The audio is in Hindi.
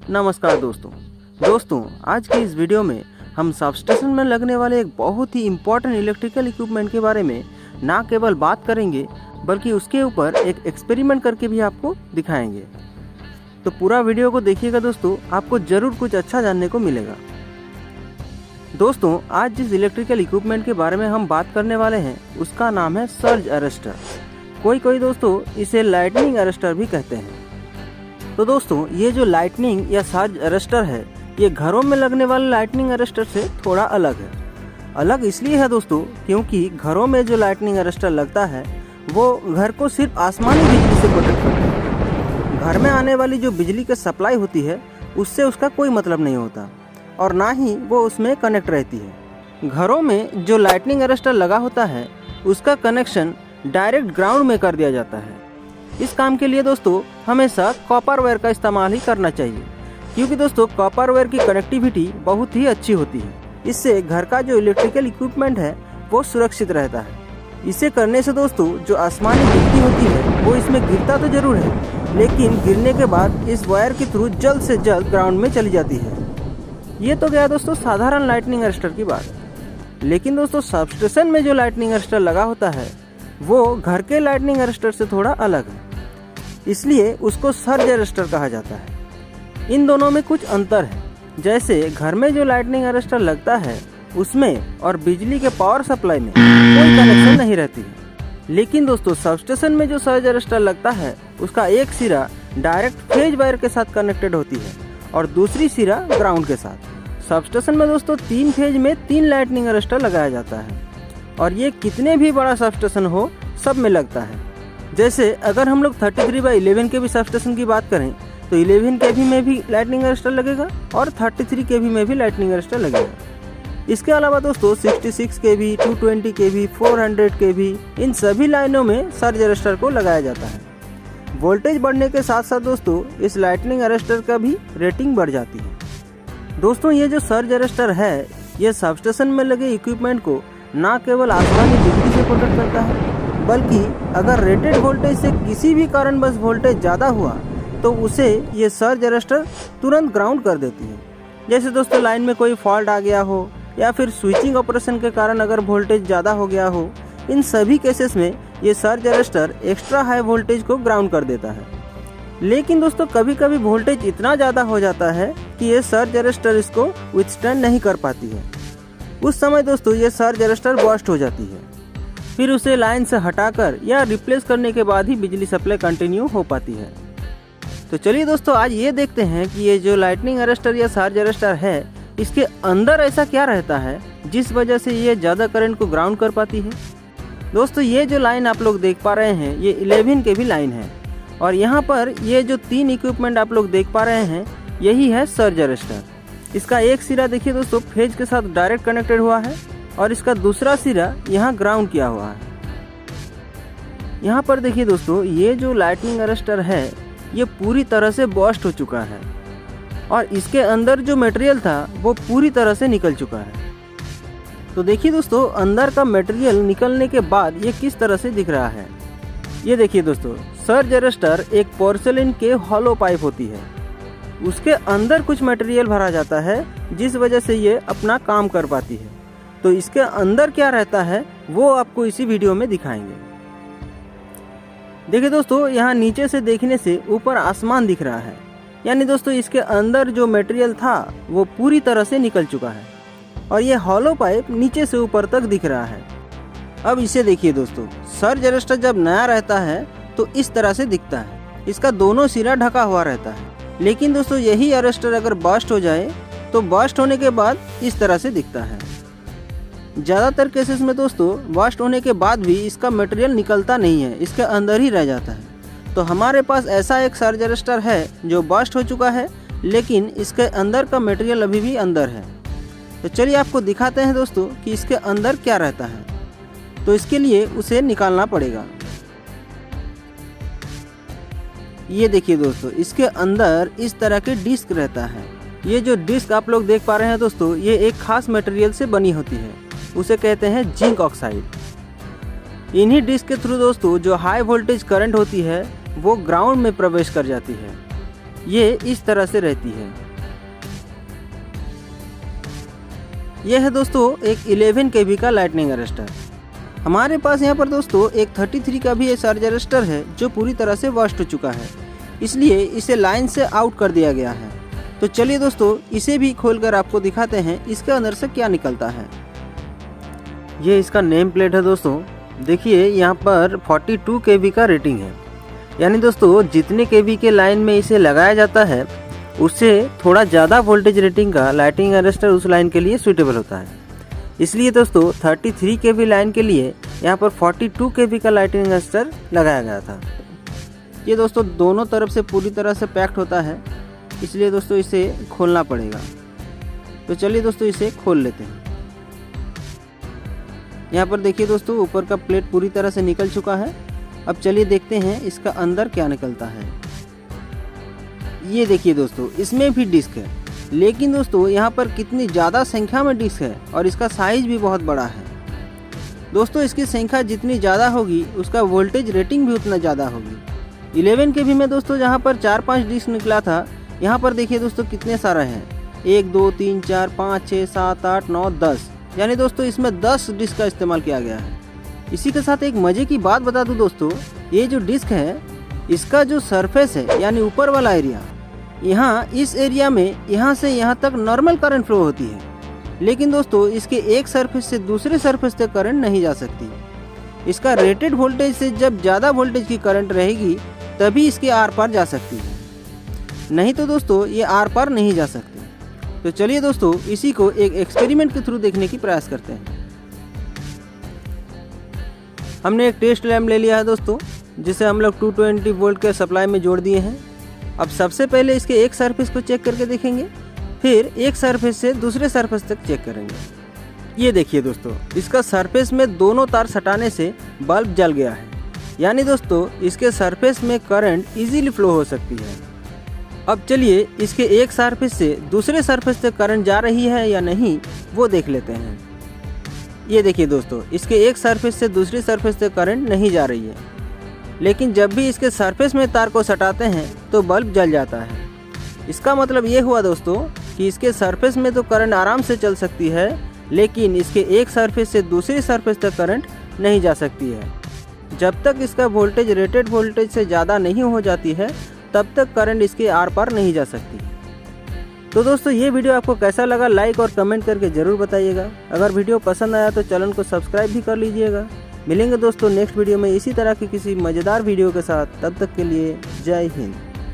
नमस्कार दोस्तों आज की इस वीडियो में हम सबस्टेशन में लगने वाले एक बहुत ही इम्पोर्टेंट इलेक्ट्रिकल इक्विपमेंट के बारे में ना केवल बात करेंगे बल्कि उसके ऊपर एक एक्सपेरिमेंट करके भी आपको दिखाएंगे। तो पूरा वीडियो को देखिएगा दोस्तों, आपको ज़रूर कुछ अच्छा जानने को मिलेगा। दोस्तों आज जिस इलेक्ट्रिकल इक्विपमेंट के बारे में हम बात करने वाले हैं उसका नाम है सर्ज अरेस्टर। कोई दोस्तों इसे लाइटनिंग अरेस्टर भी कहते हैं। तो दोस्तों ये जो लाइटनिंग या सर्ज अरेस्टर है ये घरों में लगने वाले लाइटनिंग अरेस्टर से थोड़ा अलग है। अलग इसलिए है दोस्तों क्योंकि घरों में जो लाइटनिंग अरेस्टर लगता है वो घर को सिर्फ आसमानी बिजली से प्रोटेक्ट करता है। घर में आने वाली जो बिजली की सप्लाई होती है उससे उसका कोई मतलब नहीं होता और ना ही वो उसमें कनेक्ट रहती है। घरों में जो लाइटनिंग अरेस्टर लगा होता है उसका कनेक्शन डायरेक्ट ग्राउंड में कर दिया जाता है। इस काम के लिए दोस्तों हमेशा कॉपर वायर का इस्तेमाल ही करना चाहिए क्योंकि दोस्तों कॉपर वायर की कनेक्टिविटी बहुत ही अच्छी होती है। इससे घर का जो इलेक्ट्रिकल इक्विपमेंट है वो सुरक्षित रहता है। इसे करने से दोस्तों जो आसमानी बिजली होती है वो इसमें गिरता तो जरूर है लेकिन गिरने के बाद इस वायर के थ्रू जल्द से जल्द ग्राउंड में चली जाती है। ये तो गया दोस्तों साधारण लाइटनिंग अरेस्टर की बात। लेकिन दोस्तों सबस्टेशन में जो लाइटनिंग अरेस्टर लगा होता है वो घर के लाइटनिंग अरेस्टर से थोड़ा अलग है, इसलिए उसको सर्ज अरेस्टर कहा जाता है। इन दोनों में कुछ अंतर है। जैसे घर में जो लाइटनिंग अरेस्टर लगता है उसमें और बिजली के पावर सप्लाई में कोई कनेक्शन नहीं रहती है। लेकिन दोस्तों सबस्टेशन में जो सर्ज अरेस्टर लगता है उसका एक सिरा डायरेक्ट फेज वायर के साथ कनेक्टेड होती है और दूसरी सिरा ग्राउंड के साथ। सबस्टेशन में दोस्तों 3 फेज में 3 लाइटनिंग अरेस्टर लगाया जाता है और ये कितने भी बड़ा सबस्टेशन हो सब में लगता है। जैसे अगर हम लोग 33/11 के भी सबस्टेशन की बात करें तो 11 केवी में भी लाइटनिंग अरेस्टर लगेगा और 33 केवी में भी लाइटनिंग अरेस्टर लगेगा। इसके अलावा दोस्तों 66 केवी, 220 केवी, 400 केवी इन सभी लाइनों में सर्ज अरेस्टर को लगाया जाता है। वोल्टेज बढ़ने के साथ साथ दोस्तों इस लाइटनिंग अरेस्टर का भी रेटिंग बढ़ जाती है। दोस्तों ये जो सर्ज अरेस्टर है ये सबस्टेशन में लगे इक्विपमेंट को न केवल आसमानी बिजली से प्रोटेक्ट करता है बल्कि अगर रेटेड वोल्टेज से किसी भी कारणवश वोल्टेज ज़्यादा हुआ तो उसे ये सर्ज अरेस्टर तुरंत ग्राउंड कर देती है। जैसे दोस्तों लाइन में कोई फॉल्ट आ गया हो या फिर स्विचिंग ऑपरेशन के कारण अगर वोल्टेज ज़्यादा हो गया हो, इन सभी केसेस में ये surge arrester extra high voltage को ग्राउंड कर देता है। लेकिन दोस्तों कभी कभी वोल्टेज इतना ज़्यादा हो जाता है कि ये सर्ज अरेस्टर इसको विथस्टैंड नहीं कर पाती है। उस समय दोस्तों ये सर्ज अरेस्टर बर्स्ट हो जाती है। फिर उसे लाइन से हटाकर या रिप्लेस करने के बाद ही बिजली सप्लाई कंटिन्यू हो पाती है। तो चलिए दोस्तों आज ये देखते हैं कि ये जो लाइटनिंग अरेस्टर या सर्ज अरेस्टर है इसके अंदर ऐसा क्या रहता है जिस वजह से ये ज़्यादा करंट को ग्राउंड कर पाती है। दोस्तों ये जो लाइन आप लोग देख पा रहे हैं ये 11 के भी लाइन है और यहाँ पर ये जो 3 इक्विपमेंट आप लोग देख पा रहे हैं यही है सर्ज अरेस्टर। इसका एक सिरा देखिए दोस्तों फेज के साथ डायरेक्ट कनेक्टेड हुआ है और इसका दूसरा सिरा यहाँ ग्राउंड किया हुआ है। यहाँ पर देखिए दोस्तों ये जो लाइटनिंग अरेस्टर है ये पूरी तरह से बर्स्ट हो चुका है और इसके अंदर जो मटेरियल था वो पूरी तरह से निकल चुका है। तो देखिए दोस्तों अंदर का मटेरियल निकलने के बाद ये किस तरह से दिख रहा है। ये देखिए दोस्तों सर्ज अरेस्टर एक पोर्सेलिन के हॉलो पाइप होती है, उसके अंदर कुछ मटेरियल भरा जाता है जिस वजह से ये अपना काम कर पाती है। तो इसके अंदर क्या रहता है वो आपको इसी वीडियो में दिखाएंगे। देखिए दोस्तों यहाँ नीचे से देखने से ऊपर आसमान दिख रहा है, यानी दोस्तों इसके अंदर जो मटेरियल था वो पूरी तरह से निकल चुका है और ये हॉलो पाइप नीचे से ऊपर तक दिख रहा है। अब इसे देखिए दोस्तों सर्ज अरेस्टर जब नया रहता है तो इस तरह से दिखता है, इसका दोनों सिरा ढका हुआ रहता है। लेकिन दोस्तों यही अरेस्टर अगर बर्स्ट हो जाए तो बर्स्ट होने के बाद इस तरह से दिखता है। ज़्यादातर केसेस में दोस्तों बर्स्ट होने के बाद भी इसका मटेरियल निकलता नहीं है, इसके अंदर ही रह जाता है। तो हमारे पास ऐसा एक सर्ज अरेस्टर है जो बर्स्ट हो चुका है लेकिन इसके अंदर का मटेरियल अभी भी अंदर है। तो चलिए आपको दिखाते हैं दोस्तों कि इसके अंदर क्या रहता है। तो इसके लिए उसे निकालना पड़ेगा। ये देखिए दोस्तों इसके अंदर इस तरह के डिस्क रहता है। ये जो डिस्क आप लोग देख पा रहे हैं दोस्तों ये एक खास मटेरियल से बनी होती है, उसे कहते हैं जिंक ऑक्साइड। इन्हीं डिस्क के थ्रू दोस्तों जो हाई वोल्टेज करंट होती है वो ग्राउंड में प्रवेश कर जाती है ये इस तरह से रहती है। यह है दोस्तों एक 11 kV का लाइटनिंग अरेस्टर। हमारे पास यहाँ पर दोस्तों एक 33 का भी चार्ज अरेस्टर है जो पूरी तरह से बस्ट हो चुका है, इसलिए इसे लाइन से आउट कर दिया गया है। तो चलिए दोस्तों इसे भी खोलकर आपको दिखाते हैं इसके अंदर से क्या निकलता है। ये इसका नेम प्लेट है दोस्तों। देखिए यहाँ पर 42 kV का रेटिंग है, यानी दोस्तों जितने kV के लाइन में इसे लगाया जाता है उससे थोड़ा ज़्यादा वोल्टेज रेटिंग का लाइटिंग अरेस्टर उस लाइन के लिए सूटेबल होता है। इसलिए दोस्तों 33 kV लाइन के लिए यहाँ पर 42 kV का लाइटिंग अरेस्टर लगाया गया था। ये दोस्तों दोनों तरफ से पूरी तरह से पैक्ड होता है, इसलिए दोस्तों इसे खोलना पड़ेगा। तो चलिए दोस्तों इसे खोल लेते हैं। यहाँ पर देखिए दोस्तों ऊपर का प्लेट पूरी तरह से निकल चुका है। अब चलिए देखते हैं इसका अंदर क्या निकलता है। ये देखिए दोस्तों इसमें भी डिस्क है, लेकिन दोस्तों यहाँ पर कितनी ज़्यादा संख्या में डिस्क है और इसका साइज भी बहुत बड़ा है। दोस्तों इसकी संख्या जितनी ज़्यादा होगी उसका वोल्टेज रेटिंग भी उतना ज़्यादा होगी। 11 kV में दोस्तों जहाँ पर 4-5 डिस्क निकला था, यहाँ पर देखिए दोस्तों कितने सारे हैं, 1 2 3 4 5 6 7 8 9 10, यानी दोस्तों इसमें 10 डिस्क का इस्तेमाल किया गया है। इसी के साथ एक मज़े की बात बता दूं दोस्तों, ये जो डिस्क है इसका जो सरफेस है यानी ऊपर वाला एरिया, यहाँ इस एरिया में यहाँ से यहाँ तक नॉर्मल करंट फ्लो होती है, लेकिन दोस्तों इसके एक सरफेस से दूसरे सरफेस तक करंट नहीं जा सकती। इसका रेटेड वोल्टेज से जब ज़्यादा वोल्टेज की करंट रहेगी तभी इसके आर पार जा सकती है, नहीं तो दोस्तों ये आर पार नहीं जा सकती। तो चलिए दोस्तों इसी को एक एक्सपेरिमेंट के थ्रू देखने की प्रयास करते हैं। हमने एक टेस्ट लैम्प ले लिया है दोस्तों, जिसे हम लोग 220 वोल्ट के सप्लाई में जोड़ दिए हैं। अब सबसे पहले इसके एक सरफेस को चेक करके देखेंगे, फिर एक सरफेस से दूसरे सरफेस तक चेक करेंगे। ये देखिए दोस्तों इसका सरफेस में दोनों तार सटाने से बल्ब जल गया है, यानी दोस्तों इसके सरफेस में करंट इजीली फ्लो हो सकती है। अब चलिए इसके एक सरफेस से दूसरे सरफेस तक करंट जा रही है या नहीं वो देख लेते हैं। ये देखिए दोस्तों इसके एक सरफेस से दूसरी सरफेस तक करंट नहीं जा रही है, लेकिन जब भी इसके सरफेस में तार को सटाते हैं तो बल्ब जल जाता है। इसका मतलब ये हुआ दोस्तों कि इसके सरफेस में तो करंट आराम से चल सकती है, लेकिन इसके एक सरफेस से दूसरी सरफेस तक करंट नहीं जा सकती है। जब तक इसका वोल्टेज रेटेड वोल्टेज से ज़्यादा नहीं हो जाती है तब तक करंट इसके आर पार नहीं जा सकती। तो दोस्तों ये वीडियो आपको कैसा लगा लाइक और कमेंट करके ज़रूर बताइएगा। अगर वीडियो पसंद आया तो चैनल को सब्सक्राइब भी कर लीजिएगा। मिलेंगे दोस्तों नेक्स्ट वीडियो में इसी तरह की किसी मज़ेदार वीडियो के साथ, तब तक के लिए जय हिंद।